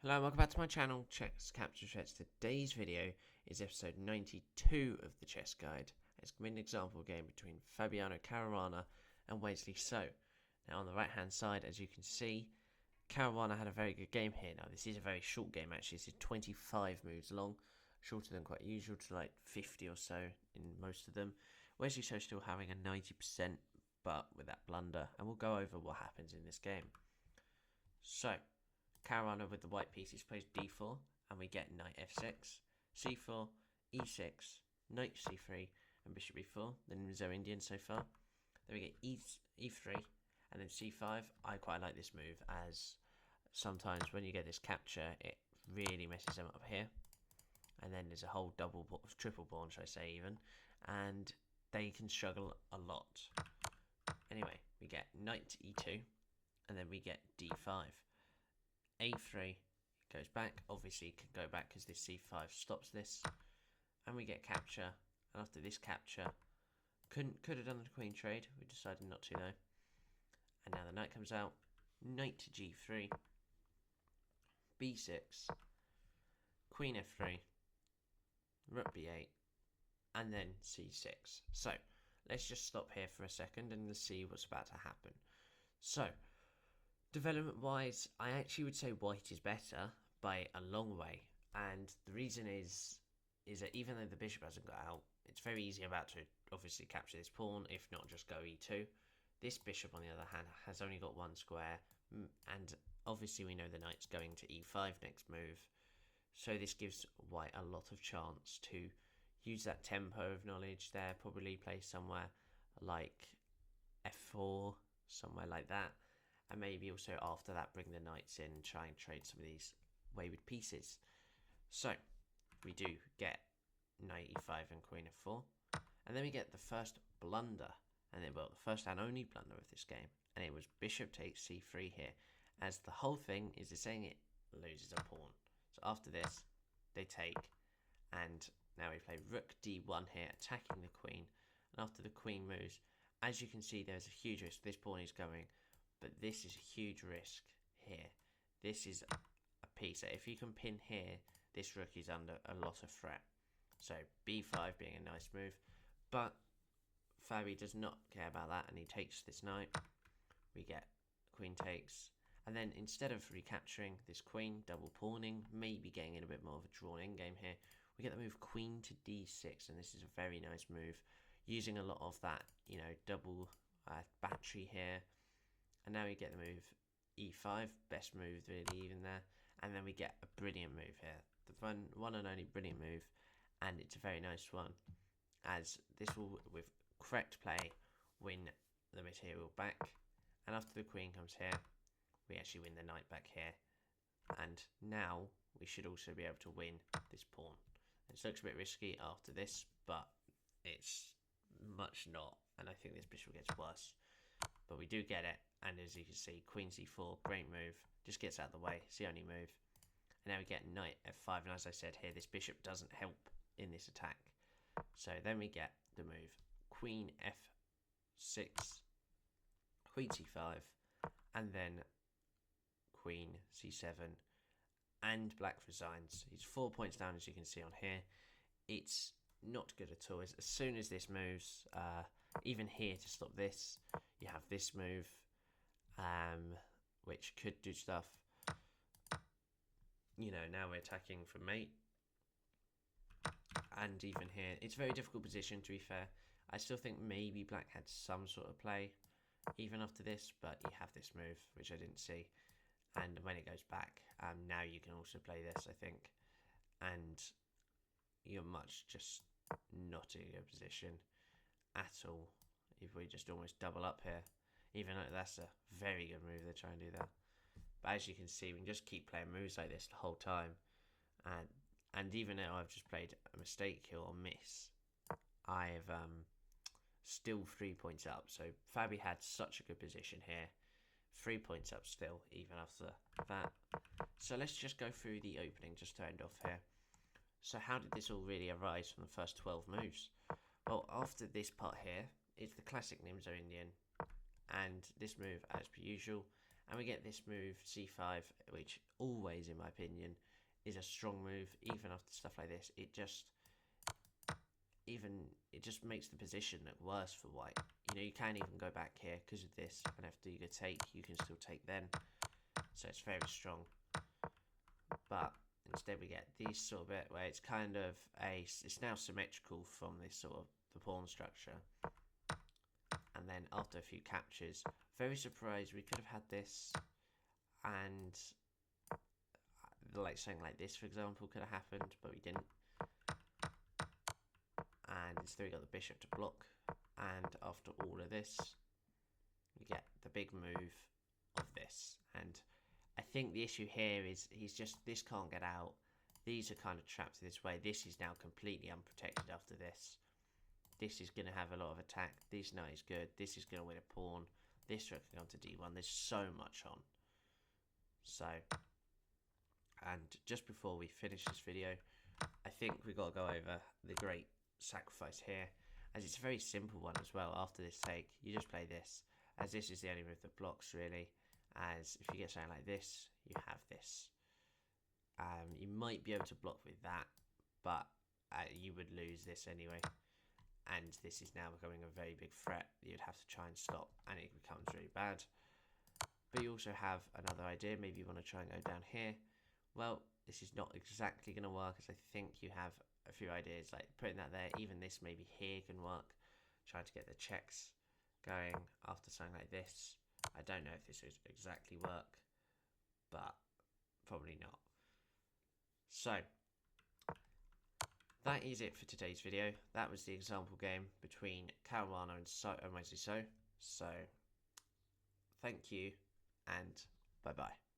Hello and welcome back to my channel, Chess Capture Chess. Today's video is episode 92 of the Chess Guide. It's going to be an example game between Fabiano Caruana and Wesley So. Now on the right hand side, as you can see, Caruana had a very good game here. Now this is a very short game actually, this is 25 moves long, shorter than quite usual to like 50 or so in most of them. Wesley So still having a 90%, but with that blunder, and we'll go over what happens in this game. So, Caruana with the white pieces plays d4, and we get knight f6, c4, e6, knight c3, and bishop e4. The names are Indian so far. Then we get e3, and then c5. I quite like this move, as sometimes when you get this capture, it really messes them up here. And then there's a whole triple pawn, should I say even, and they can struggle a lot. Anyway, we get knight e2, and then we get d5. a3 goes back, obviously can go back because this c5 stops this, and we get capture. And after this capture, could have done the queen trade, we decided not to though. And now the knight comes out, knight to g3, b6, queen f3, rook b8, and then c6. So let's just stop here for a second and let's see what's about to happen. So development wise, I actually would say white is better by a long way, and the reason is that even though the bishop hasn't got out, it's very easy about to obviously capture this pawn, if not just go e2. This bishop on the other hand has only got one square, and obviously we know the knight's going to e5 next move, so this gives white a lot of chance to use that tempo of knowledge there, probably play somewhere like f4, somewhere like that. And maybe also after that bring the knights in and try and trade some of these wayward pieces. So we do get knight e5 and queen f4. And then we get the first blunder. And then, well, the first and only blunder of this game. And it was bishop takes c3 here. As the whole thing is saying it loses a pawn. So after this, they take. And now we play rook d1 here, attacking the queen. And after the queen moves, as you can see, there's a huge risk. This pawn is going. But this is a huge risk here. This is a piece that if you can pin here, this rook is under a lot of threat. So b5 being a nice move. But Fabi does not care about that, and he takes this knight. We get queen takes. And then instead of recapturing this queen, double pawning, maybe getting in a bit more of a drawn-in game here, we get the move queen to d6. And this is a very nice move, using a lot of that, double battery here. And now we get the move e5, best move really even there. And then we get a brilliant move here. The one and only brilliant move. And it's a very nice one, as this will, with correct play, win the material back. And after the queen comes here, we actually win the knight back here. And now we should also be able to win this pawn. It looks a bit risky after this, but it's much not. And I think this bishop gets worse. But we do get it. And as you can see, queen c4, great move. Just gets out of the way. It's the only move. And now we get knight f5. And as I said here, this bishop doesn't help in this attack. So then we get the move queen f6, queen c5, and then queen c7. And black resigns. He's 4 points down, as you can see on here. It's not good at all. As soon as this moves, even here to stop this, you have this move. Which could do stuff. Now we're attacking for mate. And even here, it's a very difficult position, to be fair. I still think maybe black had some sort of play, even after this, but you have this move, which I didn't see. And when it goes back, now you can also play this, I think. And you're much just not in a good position at all. If we just almost double up here. Even though that's a very good move, they try and do that. But as you can see, we can just keep playing moves like this the whole time. And even though I've just played a mistake here or miss, I've still 3 points up. So Fabi had such a good position here. 3 points up still, even after that. So let's just go through the opening just to end off here. So how did this all really arise from the first 12 moves? Well, after this part here, it's the classic Nimzo Indian. And this move, as per usual, And we get this move, c5, which always, in my opinion, is a strong move. Even after stuff like this, it just makes the position look worse for white. You know, you can't even go back here because of this, and after you go take, you can still take then. So it's very strong. But instead we get these sort of bit where it's kind of it's now symmetrical from this sort of the pawn structure. And then after a few captures, very surprised we could have had this, and like something like this, for example, could have happened, but we didn't. And instead we got the bishop to block, and after all of this, we get the big move of this. And I think the issue here is this can't get out. These are kind of trapped this way. This is now completely unprotected after this. This is going to have a lot of attack. This knight is good. This is going to win a pawn. This rook can go to d1. There's so much on. So, and just before we finish this video, I think we've got to go over the great sacrifice here, as it's a very simple one as well. After this take, you just play this, as this is the only move that blocks really. As if you get something like this, you have this. You might be able to block with that, but you would lose this anyway. And this is now becoming a very big threat that you'd have to try and stop, and it becomes really bad. But you also have another idea. Maybe you want to try and go down here. Well, this is not exactly going to work, as I think you have a few ideas, like putting that there. Even this maybe here can work. Trying to get the checks going after something like this. I don't know if this would exactly work, but probably not. So that is it for today's video. That was the example game between Caruana and Wesley So. So thank you, and bye bye.